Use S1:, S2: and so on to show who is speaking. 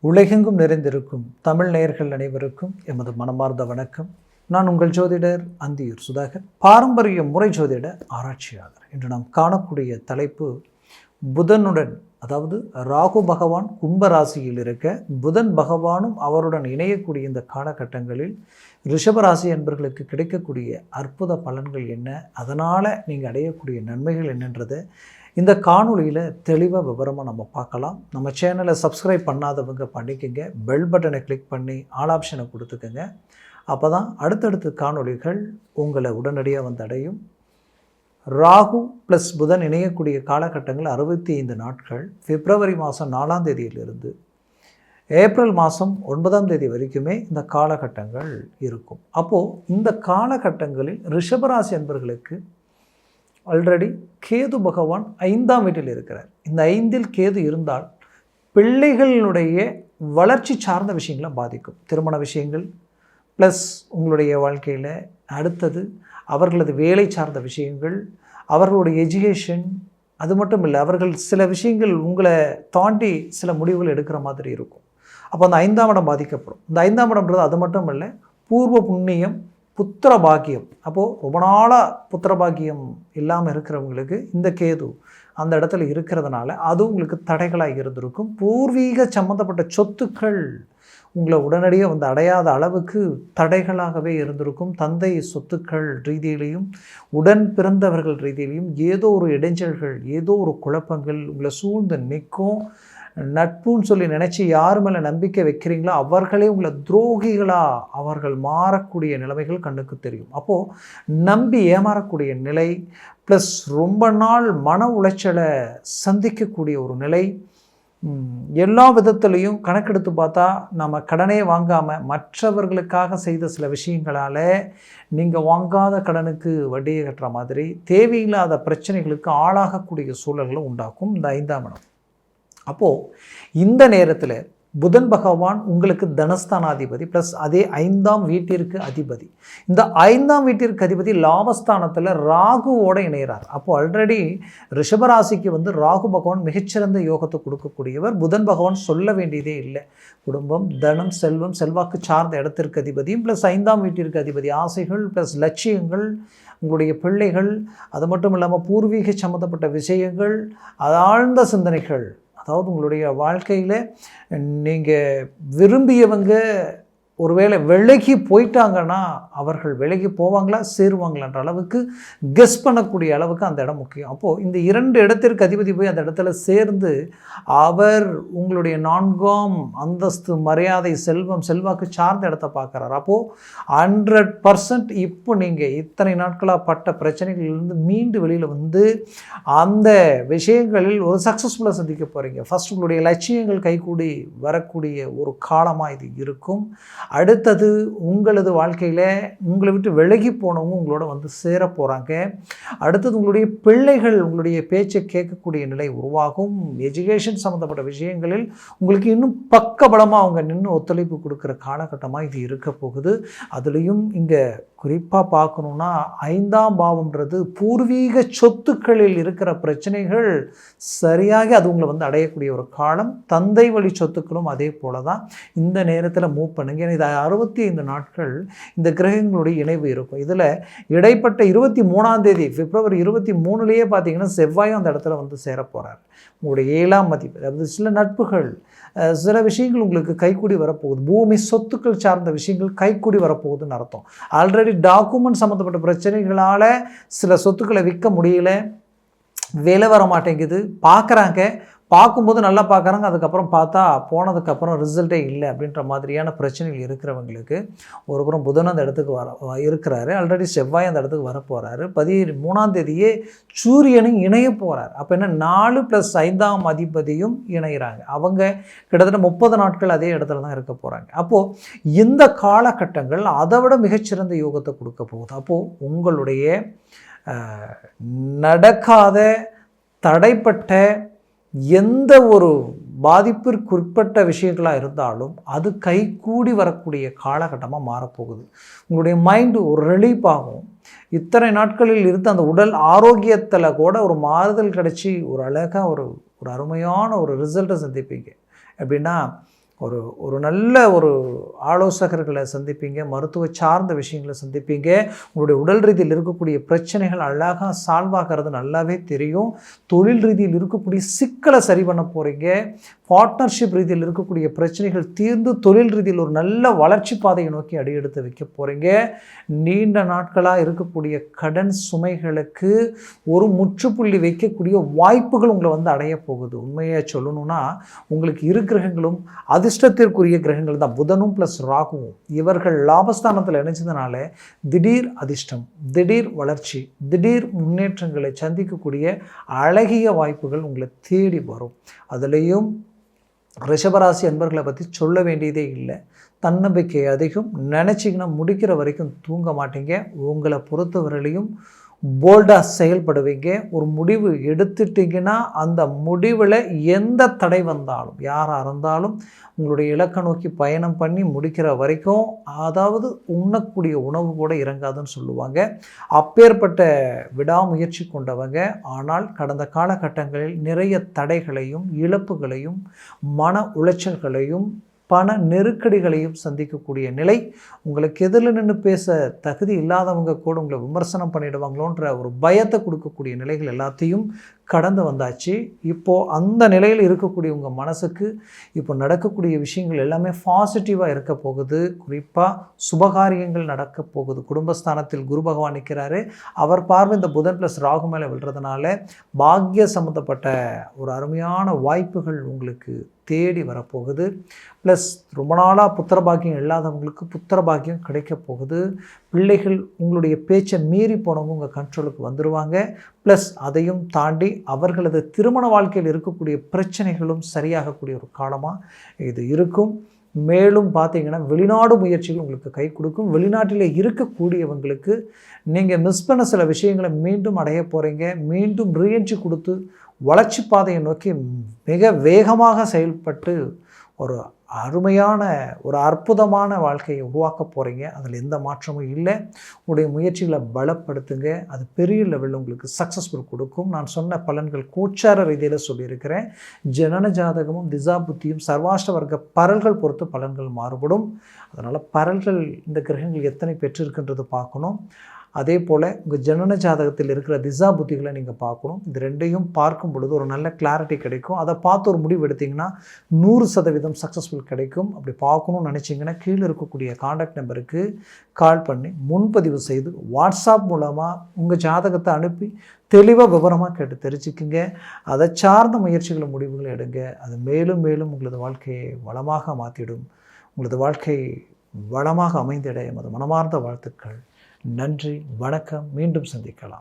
S1: உலகெங்கும் நிறைந்திருக்கும் தமிழ் நேயர்கள் அனைவருக்கும் எமது மனமார்ந்த வணக்கம். நான் உங்கள் ஜோதிடர் அந்தியூர் சுதாகர், பாரம்பரிய முறை ஜோதிட ஆராய்ச்சியாளர். இன்று நாம் காணக்கூடிய தலைப்பு புதனுடன், அதாவது ராகு பகவான் கும்பராசியில் இருக்க புதன் பகவானும் அவருடன் இணையக்கூடிய இந்த காலகட்டங்களில் ரிஷபராசி என்பவர்களுக்கு கிடைக்கக்கூடிய அற்புத பலன்கள் என்ன, அதனால் நீங்கள் அடையக்கூடிய நன்மைகள் என்னன்றதை இந்த காணொலியில் தெளிவாக விவரமாக நம்ம பார்க்கலாம். நம்ம சேனலை சப்ஸ்கிரைப் பண்ணாதவங்க பண்ணிக்கோங்க, பெல் பட்டனை கிளிக் பண்ணி ஆல் ஆப்ஷனை கொடுத்துக்கோங்க. அப்போ தான் அடுத்தடுத்த காணொலிகள் உங்களை உடனடியாக வந்து அடையும். ராகு ப்ளஸ் புதன் இணையக்கூடிய காலகட்டங்கள் 65 நாட்கள். பிப்ரவரி மாதம் 4ஆம் தேதியிலிருந்து ஏப்ரல் மாதம் 9ஆம் தேதி வரைக்குமே இந்த காலகட்டங்கள் இருக்கும். அப்போது இந்த காலகட்டங்களில் ரிஷபராசி என்பவர்களுக்கு ஆல்ரெடி கேது பகவான் 5ஆம் வீட்டில் இருக்கிறார். இந்த 5இல் கேது இருந்தால் பிள்ளைகளினுடைய வளர்ச்சி சார்ந்த விஷயங்களை பாதிக்கும். திருமண விஷயங்கள் ப்ளஸ் உங்களுடைய வாழ்க்கையில் அடுத்தது அவர்களது வேலை சார்ந்த விஷயங்கள், அவர்களுடைய எஜுகேஷன், அது மட்டும் இல்லை அவர்கள் சில விஷயங்கள் உங்களை தாண்டி சில முடிவுகள் எடுக்கிற மாதிரி இருக்கும். அப்போ அந்த 5ஆம் இடம் பாதிக்கப்படும். இந்த 5ஆம் இடம்ன்றது அது மட்டும் இல்லை, பூர்வ புண்ணியம், புத்திர பாக்கியம். அப்போது ரொம்ப நாளாக புத்திர பாக்கியம் இல்லாமல் இருக்கிறவங்களுக்கு இந்த கேது அந்த இடத்துல இருக்கிறதுனால அது உங்களுக்கு தடைகளாக இருந்திருக்கும். பூர்வீக சம்மந்தப்பட்ட சொத்துக்கள் உங்களை உடனடியாக வந்து அடையாத அளவுக்கு தடைகளாகவே இருந்திருக்கும். தந்தை சொத்துக்கள் ரீதியிலையும் உடன் பிறந்தவர்கள் ரீதியிலையும் ஏதோ ஒரு இடைஞ்சல்கள், ஏதோ ஒரு குழப்பங்கள் உங்களை சூழ்ந்து நிற்கும். நட்புன்னு சொல்லி நினச்சி யார் மேலே நம்பிக்கை வைக்கிறீங்களோ அவர்களே உங்களை துரோகிகளாக அவர்கள் மாறக்கூடிய நிலைமைகள் கண்ணுக்கு தெரியும். அப்போது நம்பி ஏமாறக்கூடிய நிலை ப்ளஸ் ரொம்ப நாள் மன உளைச்சலை சந்திக்கக்கூடிய ஒரு நிலை. எல்லா விதத்துலேயும் கணக்கெடுத்து பார்த்தா நம்ம கடனே வாங்காமல் மற்றவர்களுக்காக செய்த சில விஷயங்களால் நீங்கள் வாங்காத கடனுக்கு வட்டியை கட்டுற மாதிரி தேவையில்லாத பிரச்சனைகளுக்கு ஆளாகக்கூடிய சூழல்களை உண்டாக்கும் இந்த 5ஆம் இடம். அப்போது இந்த நேரத்தில் புதன் பகவான் உங்களுக்கு தனஸ்தானாதிபதி ப்ளஸ் அதே 5ஆம் வீட்டிற்கு அதிபதி. இந்த 5ஆம் வீட்டிற்கு அதிபதி லாபஸ்தானத்தில் ராகுவோடு இணைகிறார். அப்போது ஆல்ரெடி ரிஷபராசிக்கு வந்து ராகு பகவான் மிகச்சிறந்த யோகத்தை கொடுக்கக்கூடியவர். புதன் பகவான் சொல்ல வேண்டியதே இல்லை. குடும்பம், தனம், செல்வம், செல்வாக்கு சார்ந்த இடத்திற்கு அதிபதியும் ப்ளஸ் 5ஆம் வீட்டிற்கு அதிபதி. ஆசைகள் ப்ளஸ் லட்சியங்கள், உங்களுடைய பிள்ளைகள், அது மட்டும் இல்லாமல் பூர்வீக சம்மந்தப்பட்ட விஷயங்கள், ஆழ்ந்த சிந்தனைகள், அதாவது உங்களுடைய வாழ்க்கையில் நீங்கள் விரும்பியவங்க ஒருவேளை விலகி போயிட்டாங்கன்னா அவர்கள் விலகி போவாங்களா சேருவாங்களான்ற அளவுக்கு கெஸ் பண்ணக்கூடிய அளவுக்கு அந்த இடம் முக்கியம். அப்போது இந்த 2 இடத்திற்கு அதிபதி போய் அந்த இடத்துல சேர்ந்து அவர் உங்களுடைய 4ஆம் அந்தஸ்து, மரியாதை, செல்வம், செல்வாக்கு சார்ந்த இடத்த பார்க்குறாரு. அப்போது 100% இப்போ நீங்கள் இத்தனை நாட்களாக பட்ட பிரச்சனைகளிலிருந்து மீண்டு வெளியில் வந்து அந்த விஷயங்களில் ஒரு சக்ஸஸ்ஃபுல்லாக சந்திக்க போகிறீங்க. ஃபஸ்ட் உங்களுடைய லட்சியங்கள் கைகூடி வரக்கூடிய ஒரு காலமாக இது இருக்கும். அடுத்தது உங்களது வாழ்க்கையில் உங்களை விட்டு விலகி போனவங்க உங்களோட வந்து சேர போகிறாங்க. அடுத்தது உங்களுடைய பிள்ளைகள் உங்களுடைய பேச்சை கேட்கக்கூடிய நிலை உருவாகும். எஜுகேஷன் சம்மந்தப்பட்ட விஷயங்களில் உங்களுக்கு இன்னும் பக்கபலமாக அவங்க நின்று ஒத்துழைப்பு கொடுக்குற காலகட்டமாக இது இருக்க போகுது. அதுலேயும் இங்கே குறிப்பாக பார்க்கணுன்னா 5ஆம் பாவம்ன்றது பூர்வீக சொத்துக்களில் இருக்கிற பிரச்சனைகள் சரியாக அது உங்களை வந்து அடையக்கூடிய ஒரு காலம். தந்தை வழி சொத்துக்களும் அதே போல தான் இந்த நேரத்தில் மூவ் பண்ணுங்க. ஏன்னா இது 65 நாட்கள் இந்த கிரகங்களுடைய இணைவு இருக்கும். இதில் இடைப்பட்ட 23ஆம் தேதி பிப்ரவரி 23லேயே பார்த்தீங்கன்னா செவ்வாயும் அந்த இடத்துல வந்து சேர போகிறார். உங்களுடைய 7ஆம் அதிபதி. அதாவது சில நட்புகள், சில விஷயங்கள் உங்களுக்கு கைக்கூடி வரப்போகுது. பூமி சொத்துக்கள் சார்ந்த விஷயங்கள் கைக்கூடி வரப்போகுதுன்னு அர்த்தம். ஆல்ரெடி டாக்குமெண்ட் சம்மந்தப்பட்ட பிரச்சனைகளால் சில சொத்துக்களை விற்க முடியல, விலை வர மாட்டேங்குது, பார்க்கும்போது நல்லா பார்க்குறாங்க, அதுக்கப்புறம் பார்த்தா போனதுக்கப்புறம் ரிசல்ட்டே இல்லை அப்படின்ற மாதிரியான பிரச்சனைகள் இருக்கிறவங்களுக்கு ஒரு புறம் புதன் அந்த இடத்துக்கு இருக்கிறாரு. ஆல்ரெடி செவ்வாய் அந்த இடத்துக்கு வரப்போகிறாரு. 13ஆம் தேதியே சூரியனும் இணைய போகிறார். அப்போ என்ன, 4 + 5ஆம் அதிபதியும் இணைகிறாங்க. அவங்க கிட்டத்தட்ட 30 நாட்கள் அதே இடத்துல தான் இருக்க போகிறாங்க. அப்போது இந்த காலகட்டங்கள் அதை விட மிகச்சிறந்த யோகத்தை கொடுக்க போகுது. அப்போது உங்களுடைய நடக்காத, தடைப்பட்ட எந்த ஒரு பாதிப்பிற்குட்பட்ட விஷயங்களாக இருந்தாலும் அது கைகூடி வரக்கூடிய காலகட்டமாக மாறப்போகுது. உங்களுடைய மைண்டு ஒரு ரிலீஃப் ஆகும். இத்தனை நாட்களில் இருந்து அந்த உடல் ஆரோக்கியத்தில் கூட ஒரு மாறுதல் கிடச்சி ஒரு அழகாக ஒரு அருமையான ஒரு ரிசல்ட்டை சந்திப்பீங்க. எப்படின்னா, ஒரு ஒரு நல்ல ஒரு ஆலோசகர்களை சந்திப்பீங்க, மருத்துவ சார்ந்த விஷயங்களை சந்திப்பீங்க. உங்களுடைய உடல் ரீதியில் இருக்கக்கூடிய பிரச்சனைகள் அழகாக சால்வ் ஆகிறது நல்லாவே தெரியும். தொழில் ரீதியில் இருக்கக்கூடிய சிக்கலை சரி பண்ண போகிறீங்க. பார்ட்னர்ஷிப் ரீதியில் இருக்கக்கூடிய பிரச்சனைகள் தீர்ந்து தொழில் ரீதியில் ஒரு நல்ல வளர்ச்சி பாதையை நோக்கி அடியெடுத்து வைக்க போகிறீங்க. நீண்ட நாட்களாக இருக்கக்கூடிய கடன் சுமைகளுக்கு ஒரு முற்றுப்புள்ளி வைக்கக்கூடிய வாய்ப்புகள் உங்களை வந்து அடைய போகுது. உண்மையாக சொல்லணும்னா உங்களுக்கு இரு கிரகங்களும் அதிர்ஷ்டத்திற்குரிய கிரகங்கள் தான். புதனும் ப்ளஸ் ராகுவும் இவர்கள் லாபஸ்தானத்தில் இணைஞ்சதுனால திடீர் அதிர்ஷ்டம், திடீர் வளர்ச்சி, திடீர் முன்னேற்றங்களை சந்திக்கக்கூடிய அழகிய வாய்ப்புகள் உங்களை தேடி வரும். அதுலேயும் ரிஷபராசி அன்பர்களை பற்றி சொல்ல வேண்டியதே இல்லை. தன்னம்பிக்கை அதிகம். நினச்சிங்கன்னா முடிக்கிற வரைக்கும் தூங்க மாட்டீங்க. உங்களை பொறுத்தவரையிலையும் போல்டாக செயல்படுவீங்க. ஒரு முடிவு எடுத்துட்டிங்கன்னா அந்த முடிவில் எந்த தடை வந்தாலும் யாராக இருந்தாலும் உங்களுடைய இலக்கை நோக்கி பயணம் பண்ணி முடிக்கிற வரைக்கும், அதாவது உண்ணக்கூடிய உணவு கூட இறங்காதுன்னு சொல்லுவாங்க. அப்பேற்பட்ட விடாமுயற்சி கொண்டவங்க. ஆனால் கடந்த காலகட்டங்களில் நிறைய தடைகளையும் இழப்புகளையும் மன உளைச்சல்களையும் பண நெருக்கடிகளையும் சந்திக்கக்கூடிய நிலை. உங்களுக்கு எதிரில் நின்று பேச தகுதி இல்லாதவங்க கூட உங்களை விமர்சனம் பண்ணிடுவாங்களோன்ற ஒரு பயத்தை கொடுக்கக்கூடிய நிலைகள் எல்லாத்தையும் கடந்து வந்தாச்சு. இப்போது அந்த நிலையில் இருக்கக்கூடிய உங்கள் மனசுக்கு இப்போ நடக்கக்கூடிய விஷயங்கள் எல்லாமே பாசிட்டிவாக இருக்க போகுது. குறிப்பாக சுபகாரியங்கள் நடக்க போகுது. குடும்பஸ்தானத்தில் குரு பகவான் நிற்கிறாரு. அவர் பார்வை இந்த புதன் ப்ளஸ் ராகு மேலே விழுறதுனால பாக்கிய சம்மந்தப்பட்ட ஒரு அருமையான வாய்ப்புகள் உங்களுக்கு தேடி வரப்போகுது. ப்ளஸ் ரொம்ப நாளாக புத்திர பாக்கியம் இல்லாதவங்களுக்கு புத்திர பாக்கியம் கிடைக்க போகுது. பிள்ளைகள் உங்களுடைய பேச்சை மீறி போனவங்க உங்கள் கண்ட்ரோலுக்கு வந்துடுவாங்க. ப்ளஸ் அதையும் தாண்டி அவர்களது திருமண வாழ்க்கையில் இருக்கக்கூடிய பிரச்சனைகளும் சரியாகக்கூடிய ஒரு காலமாக இது இருக்கும். மேலும் பார்த்தீங்கன்னா வெளிநாடு முயற்சிகள் உங்களுக்கு கை கொடுக்கும். வெளிநாட்டில் இருக்கக்கூடியவங்களுக்கு நீங்கள் மிஸ் பண்ண சில விஷயங்களை மீண்டும் அடைய போகிறீங்க. மீண்டும் ரீஎன்ட்ரி கொடுத்து வளர்ச்சி பாதையை நோக்கி மிக வேகமாக செயல்பட்டு ஒரு அருமையான ஒரு அற்புதமான வாழ்க்கையை உருவாக்க போகிறீங்க. அதில் எந்த மாற்றமும் இல்லை. உங்களுடைய முயற்சிகளை பலப்படுத்துங்க. அது பெரிய லெவலில் உங்களுக்கு சக்ஸஸ்ஃபுல் கொடுக்கும். நான் சொன்ன பலன்கள் கோச்சார ரீதியில் சொல்லியிருக்கிறேன். ஜனன ஜாதகமும் திசா புத்தியும் சர்வாஷ்ட வர்க்க பரல்கள் பொறுத்து பலன்கள் மாறுபடும். அதனால் பரல்கள் இந்த கிரகங்கள் எத்தனை பெற்றிருக்கின்றது பார்க்கணும். அதே போல் உங்கள் ஜனன ஜாதகத்தில் இருக்கிற திசா புத்திகளை நீங்கள் பார்க்கணும். இது ரெண்டையும் பார்க்கும் பொழுது ஒரு நல்ல கிளாரிட்டி கிடைக்கும். அதை பார்த்து ஒரு முடிவு எடுத்திங்கன்னா 100% சக்ஸஸ்ஃபுல் கிடைக்கும். அப்படி பார்க்கணும்னு நினச்சிங்கன்னா கீழே இருக்கக்கூடிய காண்டாக்ட் நம்பருக்கு கால் பண்ணி முன்பதிவு செய்து வாட்ஸ்அப் மூலமாக உங்கள் ஜாதகத்தை அனுப்பி தெளிவாக விவரமாக கேட்டு தெரிஞ்சுக்குங்க. அதை சார்ந்த முயற்சிகளை முடிவுகளை எடுங்க. அது மேலும் மேலும் உங்களது வாழ்க்கையை வளமாக மாற்றிடும். உங்களது வாழ்க்கை வளமாக அமைந்திட எமது மனமார்ந்த வாழ்த்துக்கள். நன்றி, வணக்கம். மீண்டும் சந்திக்கலாம்.